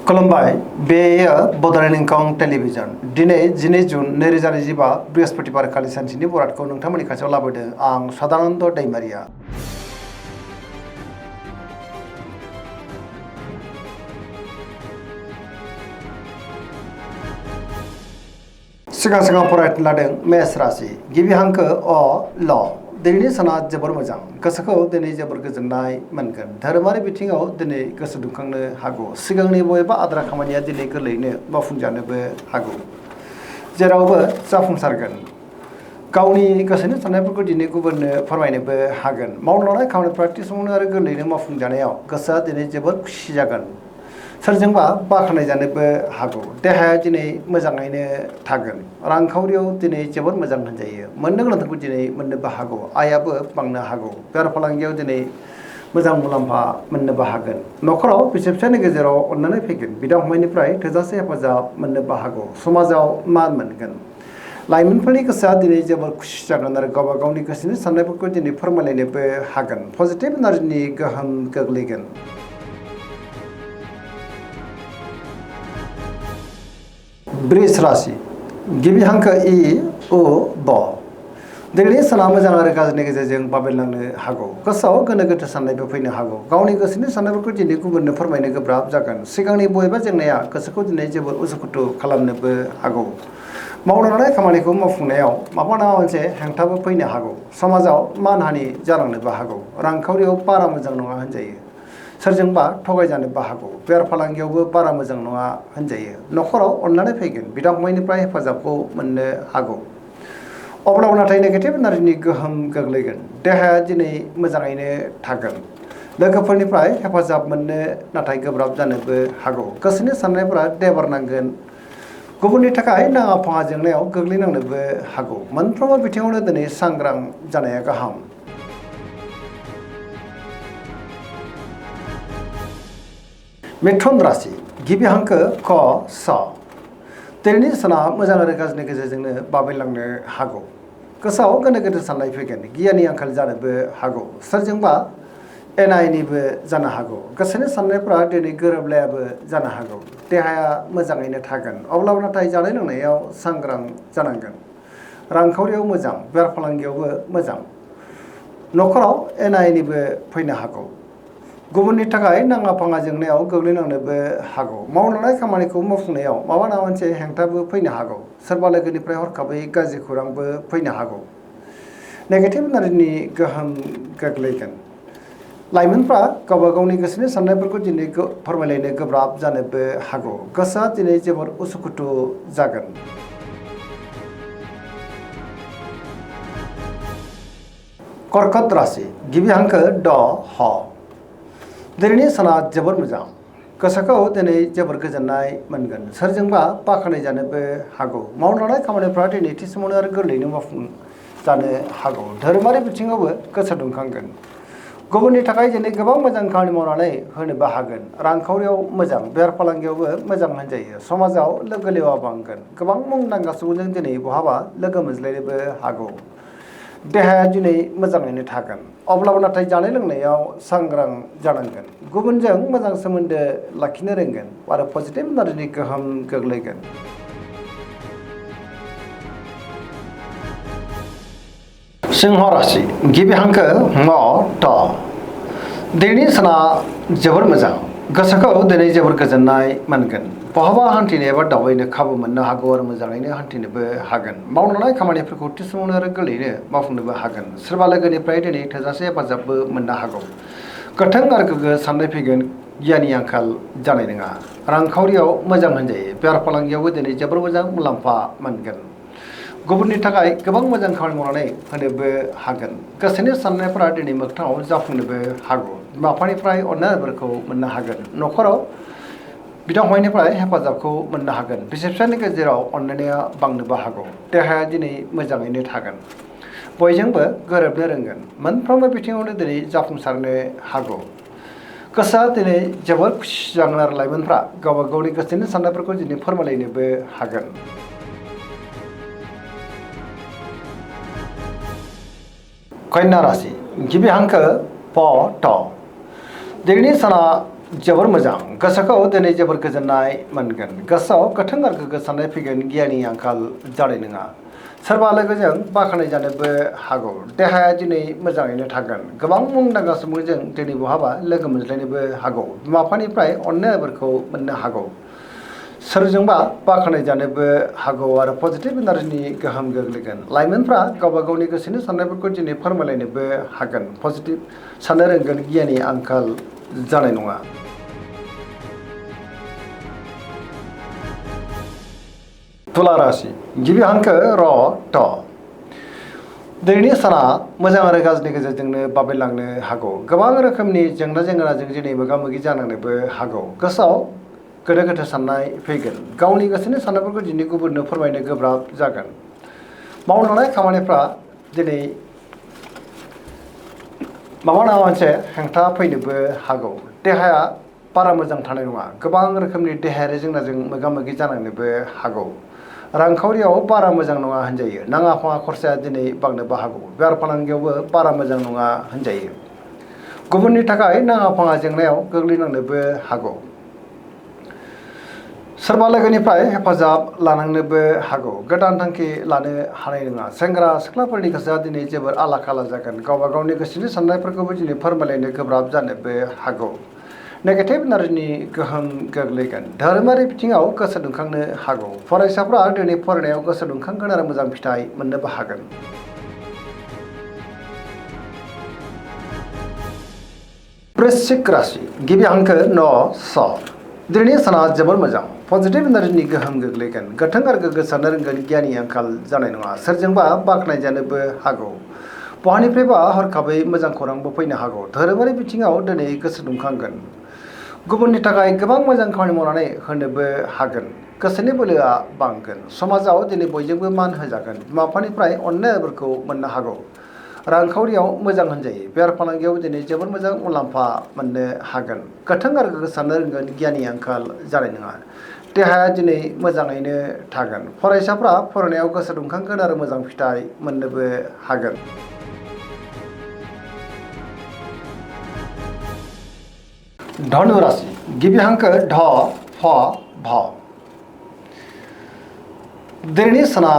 खुलुमबाय बेयो बड'लेण्ड इंखं टेलिभिजन दिनै 12 जुन 2025 बृहस्पतिबार खालि सानसेनि बरादखौ नोंथांमोननि खाथियाव लाबोदों आं सदानन्द दैमारिया। सिगां फरायनो लादों मेष राशि गिबि हांखो अ ल दिनैनि साना जोबोर मोजां गोसोखौ दिनै जोबोर गोजोननाय मोनगोन धोरोमारि बिथिङाव दिनै गोसो दुंखांनो हागौ सिगांनि बबेबा आद्रा खामानिया दिनै गोरलैयैनो मावफुंजानोबो हागौ जेरावबो जाफुंसारगोन गावनि गोसोनि साननायफोरखौ दिनै गुबुननो फोरमायनोबो हागोन मावनो लानाय खामानिफ्रा थि समावनो आरो गोरलैयैनो मावफुंजानायाव गोसोआ दिनै जोबोर खुसि जागोन सोरजोंबा बाख्नाय जानोबो हागौ देहाया दिनै मोजाङैनो थागोन रांखावरियाव दिनै जोबोर मोजां होनजायो मोननो गोनांखौ दिनै मोननोबो हागौ आयाबो बांनो हागौ बेफार फालांगियाव दिनै मोजां मुलाम्फा मोननोबो हागोन न'खराव बिसि फिसायनि गेजेराव अननानै फैगोन बिदा फंबायनिफ्राय थोजासे हेफाजाब मोननोबो हागौ समाजाव मान मोनगोन लाइमोनफोरनि गोसोआ दिनै जोबोर खुसि जागोन आरो गावबा गावनि गोसोनि साननायफोरखौ दिनै फोरमायलायनोबो हागोन पजिटिभ एनार्जिनि गोहोम गोग्लैगोन। वृष राशि गिबि हांखो इ उ ब दिनैनि साना मोजां आरो गाज्रिनि गेजेरजों बाबेनलांनो हागौ गोसोआव गोनो गोथो साननायबो फैनो हागौ गावनि गोसोनि साननायफोरखौ दिनै गुबुननो फोरमायनो गोब्राब जागोन सिगांनि बबेबा जेंनाया गोसोखौ दिनै जोबोर उसुखुथु खालामनोबो हागौ मावनो लानाय खामानिखौ मावफुंनायाव माबा नङा मोनसे हेंथाबो फैनो हागौ समाजाव मानहानि जालांनोबो हागौ रांखावरियाव बारा मोजां नङा होनजायो सोरजोंबा थगायजानोबो हागौ बेफार फालांगियावबो बारा मोजां नङा होनजायो न'खराव अननानै फैगोन बिदा फंबायनिफ्राय हेफाजाबखौ मोननो हागौ अब्लाबो नाथाय नेगेटिभ एनार्जिनि गोहोम गोग्लैगोन देहाया दिनै मोजाङैनो थागोन लोगोफोरनिफ्राय हेफाजाब मोननो नाथाय गोब्राब जानोबो हागौ गोसोनि साननायफोरा देबार नांगोन गुबुननि थाखाय नाङा फाङा जेंनायाव गोग्लैनांनोबो हागौ मोनफ्रोमबो बिथिङावनो दिनै सांग्रां जानाया गाहाम। मिथुन राशि गिबि हांखो क स दिनैनि साना मोजां आरो गाज्रिनि गेजेरजोंनो बाबेनलांनो हागौ गोसोआव गोनो गोथो साननाय फैगोन गियाननि आंखाल जानोबो हागौ सोरजोंबा एना एनिबो जानो हागौ गोसोनि साननायफ्रा दिनै गोरोबलायाबो जानो हागौ देहाया मोजाङैनो थागोन अब्लाबो नाथाय जानाय लोंनायाव सांग्रां जानांगोन रांखावरियाव मोजां बेफार फालांगियावबो मोजां न'खराव एना एनिबो फैनो हागौ गुबुननि थाखाय नाङा फाङा जेंनायाव गोग्लैनांनोबो हागौ मावनो लानाय खामानिखौ मावफुंनायाव माबा नङा मोनसे हेंथाबो फैनो हागौ सोरबा लोगोनिफ्राय हरखाबै गाज्रि खौरांबो फैनो हागौ नेगेटिभ एनार्जिनि गोहोम गोग्लैगोन लाइमोनफ्रा गावबा गावनि गोसोनि साननायफोरखौ दिनै फोरमायलायनो गोब्राब जानोबो हागौ गोसोआ दिनै जोबोर उसुखुथु जागोन। कर्कट राशि गिबि हांखो ड ह दिनैनि साना जोबोर मोजां गोसोखौ दिनै जोबोर गोजोननाय मोनगोन सोरजोंबा बाख्नाय जानोबो हागौ मावनो लानाय खामानिफ्रा दिनै थि समावनो आरो गोरलैयैनो मावफुंजानो हागौ धोरोमारि बिथिङावबो गोसो दुंखांगोन गुबुननि थाखाय दिनै गोबां मोजां खामानि मावनानै होनोबो हागोन रांखावरियाव मोजां बेफार फालांगियावबो मोजां होनजायो समाजाव लोगो लेवा बांगोन गोबां मुंदांखा सुबुंजों दिनै बहाबा लोगो मोनज्लायनोबो हागौ देहाया दिनै मोजाङैनो थागोन अब्लाबो नाथाय जानाय लोंनायाव सांग्रां जानांगोन गुबुनजों मोजां सोमोन्दो लाखिनो रोंगोन आरो पजिटिभ एनार्जिनि गोहोम गोग्लैगोन। सिंह राशि गिबि हांखो म ट दिनैनि साना जोबोर मोजां गोसोखौ दिनै जोबोर गोजोननाय मोनगोन बहाबा हान्थिनो एबा दावबायनो खाबु मोननो हागौ आरो मोजाङैनो हान्थिनोबो हागोन मावनो लानाय खामानिफोरखौ थि समावनो आरो गोरलैयैनो मावफुंनोबो हागोन सोरबा लोगोनिफ्राय दिनै थोजासे हेफाजाबबो मोननो हागौ गोथों आरो गोग्गो साननाय फैगोन गियाननि आंखाल जानाय नङा रांखावरियाव मोजां होनजायो बेफार फालांगियावबो दिनै जोबोर मोजां मुलाम्फा मोनगोन गुबुननि थाखाय गोबां मोजां खामानि मावनानै होनोबो हागोन गोसोनि साननायफोरा दिनै मोगथाङाव जाफुंनोबो हागौ बिमा बिफानिफ्राय अननायफोरखौ मोननो हागोन न'खराव बिदा फंबायनिफ्राय हेफाजाबखौ मोननो हागोन बिसि फिसायनि गेजेराव अनलायनाया बांनोबो हागौ देहाया दिनै मोजाङैनो थागोन बयजोंबो गोरोबनो रोंगोन मोनफ्रोमबो बिथिङावनो दिनै जाफुंसारनो हागौ गोसोआ दिनै जोबोर खुसि जागोन आरो लाइमोनफ्रा गावबा गावनि गोसोनि साननायफोरखौ दिनै फोरमायलायनोबो हागोन। कन्या राशि गिबि हांखो प ट दिनैनि साना जोबोर मोजां गोसोखौ दिनै जोबोर गोजोननाय मोनगोन गोसोआव गोथों आरो गोग्गो साननाय फैगोन गियाननि आंखाल जानाय नङा सोरबा लोगोजों बाख्नाय जानोबो हागौ देहाया दिनै मोजाङैनो थागोन गोबां मुंदांखा सुबुंजों दिनै बहाबा लोगो मोनज्लायनोबो हागौ बिमा बिफानिफ्राय अननायफोरखौ मोननो हागौ सोरजोंबा बाख्नाय जानोबो हागौ आरो पजिटिभ एनार्जिनि गोहोम गोग्लैगोन लाइमोनफ्रा गावबा गावनि गोसोनि साननायफोरखौ दिनै फोरमायलायनोबो हागोन पजिटिभ साननो रोंगोन गियाननि आंखाल जानाय नङा तुला राशि गिबि हांखो र ट दिनैनि साना मोजां आरो गाज्रिनि गेजेरजोंनो बाबेनलांनो हागौ गोबां रोखोमनि जेंना जेंनाजों दिनै मोगा मोगि जानांनोबो हागौ गोसोआव गोनो गोथो साननाय फैगोन गावनि गोसोनि साननायफोरखौ दिनै गुबुननो फोरमायनो गोब्राब जागोन मावनो लानाय खामानिफ्रा दिनै माबा नङा मोनसे हेंथा फैनोबो हागौ देहाया बारा मोजां थानाय नङा गोबां रोखोमनि देहायारि जेंनाजों मोगा मोगि जानांनोबो हागौ रांखावरियाव बारा मोजां नङा होनजायो नाङा फाङा खरसाया दिनै बांनोबो हागौ बेफार फालांगियावबो बारा मोजां नङा होनजायो गुबुननि थाखाय नाङा फाङा जेंनायाव गोग्लैनांनोबो हागौ सोरबा लोगोनिफ्राय हेफाजाब लानांनोबो हागौ गोदान थांखि लानो हानाय नङा सेंग्रा सिख्लाफोरनि गोसोआ दिनै जोबोर आला खाला जागोन गावबा गावनि गोसोनि साननायफोरखौबो दिनै फोरमायलायनो गोब्राब जानोबो हागौ नेगेटिभ एनार्जिनि गोहोम गोग्लैगोन धोरोमारि बिथिङाव गोसो दुंखांनो हागौ फरायसाफ्रा दिनै फरायनायाव गोसो दुंखांगोन आरो मोजां फिथाइ मोननोबो हागोन वृश्चिक राशि गिबि हांखो न स दिनैनि साना जोबोर मोजां पजिटिभ एनार्जिनि गोहोम गोग्लैगोन गोथों आरो गोग्गो साननो रोंगोन गियाननि आंखाल जानाय नङा सोरजोंबा बाख्नाय जानोबो हागौ बहानिफ्रायबा हरखाबै मोजां खौरांबो फैनो हागौ धोरोमारि बिथिङाव दिनै गोसो दुंखांगोन गुबुननि थाखाय गोबां मोजां खामानि मावनानै होनोबो हागोन गोसोनि बोलोआ बांगोन समाजाव दिनै बयजोंबो मान होजागोन बिमा बिफानिफ्राय अननायफोरखौ मोननो हागौ रांखावरियाव मोजां होनजायो बेफार फालांगियाव दिनै जोबोर मोजां मुलाम्फा मोननो हागोन गोथों आरो गोग्गो साननो रोंगोन गियाननि आंखाल जानाय नङा देहाया दिनै मोजाङैनो थागोन फरायसाफ्रा फरायनायाव गोसो दुंखांगोन आरो मोजां फिथाइ मोननोबो हागोन धनु राशि गिबि हांखो ढ फ भ दिनैनि साना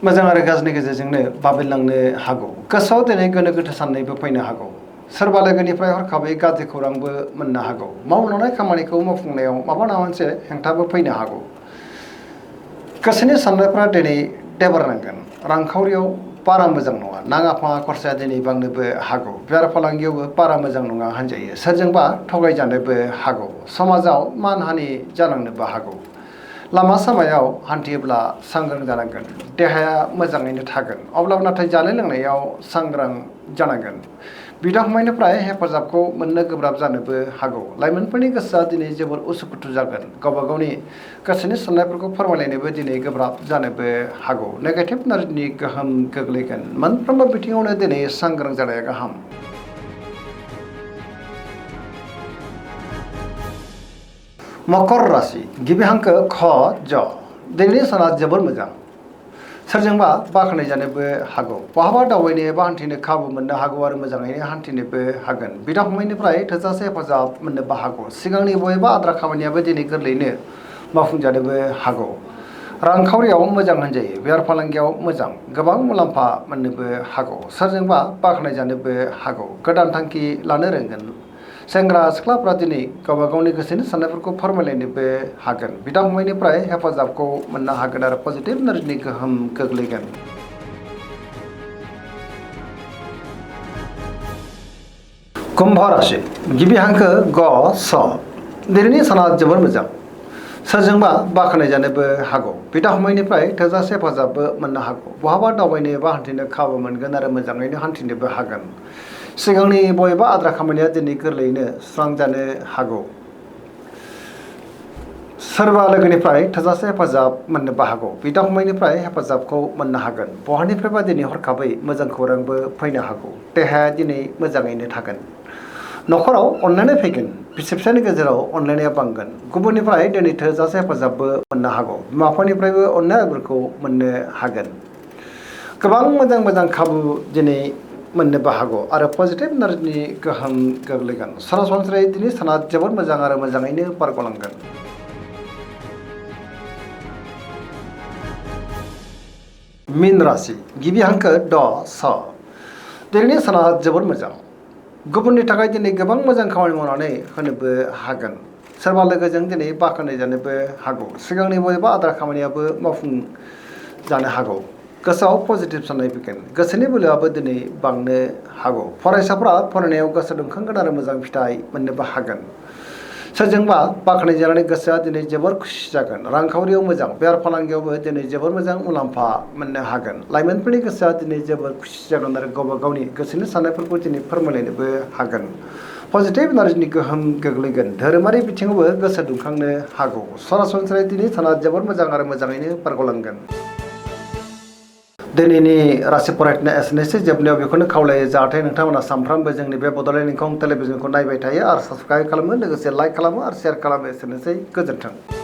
मोजां आरो गाज्रिनि गेजेरजोंनो बाबेनलांनो हागौ गोसोआव दिनै गोनो गोथो साननायबो फैनो हागौ सोरबा लोगोनिफ्राय हरखाबै गाज्रि खौरांबो मोननो हागौ मावनो लानाय खामानिखौ मावफुंनायाव माबा नङा मोनसे हेंथाबो फैनो हागौ गोसोनि साननायफ्रा दिनै देबारनांगोन रांखावरियाव बारा मोजां नङा नाङा फाङा खरसाया दिनै बांनोबो हागौ बेफार फालांगियावबो बारा मोजां नङा होनजायो सोरजोंबा थगायजानोबो हागौ समाजाव मानहानि जानांनोबो हागौ लामा सामायाव हान्थियोब्ला सांग्रां जानांगोन देहाया मोजाङैनो थागोन अब्लाबो नाथाय जानाय लोंनायाव सांग्रां जानांगोन बिदा फंबायनिफ्राय हेफाजाबखौ मोननो गोब्राब जानोबो हागौ लाइमोनफोरनि गोसोआ दिनै जोबोर उसुखुथु जागोन गावबा गावनि गोसोनि साननायफोरखौ फोरमायलायनोबो दिनै गोब्राब जानोबो हागौ नेगेटिभ एनार्जिनि गोहोम गोग्लैगोन मोनफ्रोमबो बिथिङावनो दिनै सांग्रां जानाया गाहाम मकर राशि गिबि हांखो ख ज दिनैनि साना जोबोर मोजां सोरजोंबा बाख्नाय जानोबो हागौ बहाबा दावबायनो एबा हान्थिनो खाबु मोननो हागौ आरो मोजाङैनो हान्थिनोबो हागोन बिदा फंबायनिफ्राय थोजासे हेफाजाब मोननोबो हागौ सिगांनि बबेबा आद्रा खामानियाबो दिनै गोरलैयैनो मावफुंजानोबो हागौ रांखावरियाव मोजां होनजायो बेफार फालांगियाव मोजां गोबां मुलाम्फा मोननोबो हागौ सोरजोंबा बाख्नाय जानोबो हागौ गोदान थांखि लानो रोंगोन सेंग्रा सिख्लाफ्रा दिनै गावबा गावनि गोसोनि साननायफोरखौ फोरमायलायनोबो हागोन बिदा फंबायनिफ्राय हेफाजाबखौ मोननो हागोन आरो पजिटिभ एनार्जिनि गोहोम गोग्लैगोन कुम्भ राशि गिबि हांखो ग स दिनैनि साना जोबोर मोजां सोरजोंबा बाख्नाय जानोबो हागौ बिदा फंबायनिफ्राय थोजासे हेफाजाबबो मोननो हागौ बहाबा दावबायनो एबा हान्थिनो खाबु मोनगोन आरो मोजाङैनो हान्थिनोबो हागोन सिगांनि बबेबा आद्रा खामानिया दिनै गोरलैयैनो सुस्रांजानो हागौ सोरबा लोगोनिफ्राय थोजासे हेफाजाब मोननोबो हागौ बिदा फंबायनिफ्राय हेफाजाबखौ मोननो हागोन बहानिफ्रायबा दिनै हरखाबै मोजां खौरांबो फैनो हागौ देहाया दिनै मोजाङैनो थागोन न'खराव अनलायनाय फैगोन बिसि फिसायनि गेजेराव अनलायनाया बांगोन गुबुननिफ्राय दिनै थोजासे हेफाजाबबो मोननो हागौ बिमा बिफानिफ्रायबो अननायफोरखौ मोननो हागोन गोबां मोजां मोजां खाबु दिनै मोननोबो हागौ आरो पजिटिभ एनार्जिनि गोहोम गोग्लैगोन। सरासनस्रायै दिनै साना जोबोद मोजां आरो मोजाङैनो बारग'लांगोन। मीन राशि गिबि हांखो ड स दिनैनि साना जोबोद मोजां। गुबुननि थाखाय दिनै गोबां मोजां खामानि मावनानै होनोबो हागोन। सोरबा लोगोजों दिनै बाख्नाय जानोबो हागौ। सिगांनि बबेबा आद्रा खामानियाबो मावफुंजानो हागौ। गोसोआव पजिटिभ साननाय फैगोन। गोसोनि बोलोआबो दिनै बांनो हागौ। फरायसाफोरा फरायनायाव गोसो दुंखांगोन आरो मोजां फिथाइ मोननोबो हागोन। सोरजोंबा बाख्नायजानानै गोसोआ दिनै जोबोर खुसि जागोन। रांखावरियाव मोजां। बेफार फालांगियावबो दिनै जोबोर मोजां मुलाम्फा मोननो हागोन। लाइमोनफोरनि गोसोआ दिनै जोबोर खुसि जागोन आरो गावबा गावनि गोसोनि साननायफोरखौ दिनै फोरमायलायनोबो हागोन। पजिटिभ एनार्जिनि गोहोम गोग्लैगोन। धोरोमारि बिथिङावबो गोसो दुंखांनो हागौ। सरासनस्रायै दिनै साना जोबोर मोजां आरो मोजाङैनो बारग'लांगोन। दिनैनि राशि फरायनाया एसेनोसै। जोबनायाव बेखौनो खावलायो जाहाथे नोंथांमोना सानफ्रामबो जोंनि बे बड'लेण्ड इंखं टेलिभिजनखौ नायबाय थायो आरो साबस्क्राइब खालामो, लोगोसे लाइक खालामो आरो शेयार खालामो। एसेनोसै, गोजोन्थों।